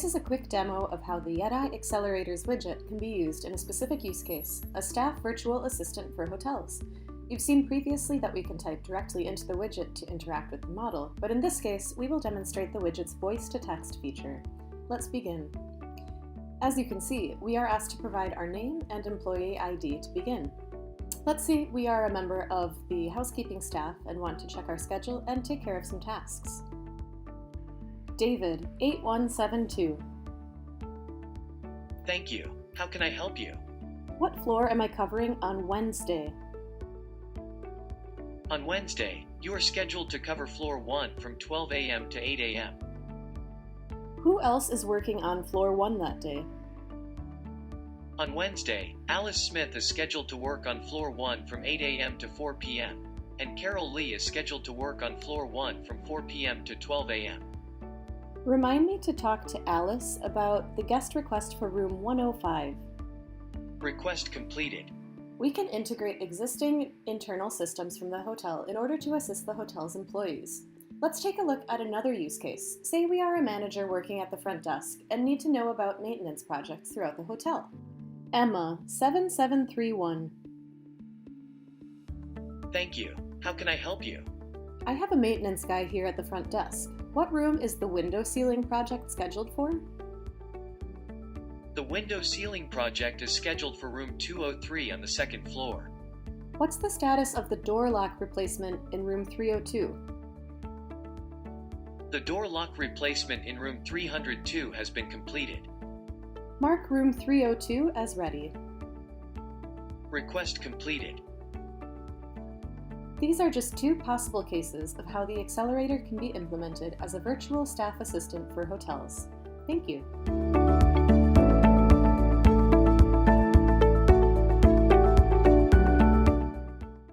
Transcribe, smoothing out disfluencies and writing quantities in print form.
This is a quick demo of how the Yed.AI Accelerators widget can be used in a specific use case, a staff virtual assistant for hotels. You've seen previously that we can type directly into the widget to interact with the model, but in this case, we will demonstrate the widget's voice-to-text feature. Let's begin. As you can see, we are asked to provide our name and employee ID to begin. Let's say we are a member of the housekeeping staff and want to check our schedule and take care of some tasks. David, 8172. Thank you. How can I help you? What floor am I covering on Wednesday? On Wednesday, you are scheduled to cover floor 1 from 12 a.m. to 8 a.m. Who else is working on floor 1 that day? On Wednesday, Alice Smith is scheduled to work on floor 1 from 8 a.m. to 4 p.m. and Carol Lee is scheduled to work on floor 1 from 4 p.m. to 12 a.m. Remind me to talk to Alice about the guest request for room 105. Request completed. We can integrate existing internal systems from the hotel in order to assist the hotel's employees. Let's take a look at another use case. Say we are a manager working at the front desk and need to know about maintenance projects throughout the hotel. Emma, 7731. Thank you. How can I help you? I have a maintenance guy here at the front desk. What room is the window sealing project scheduled for? The window sealing project is scheduled for room 203 on the second floor. What's the status of the door lock replacement in room 302? The door lock replacement in room 302 has been completed. Mark room 302 as ready. Request completed. These are just two possible cases of how the accelerator can be implemented as a virtual staff assistant for hotels. Thank you.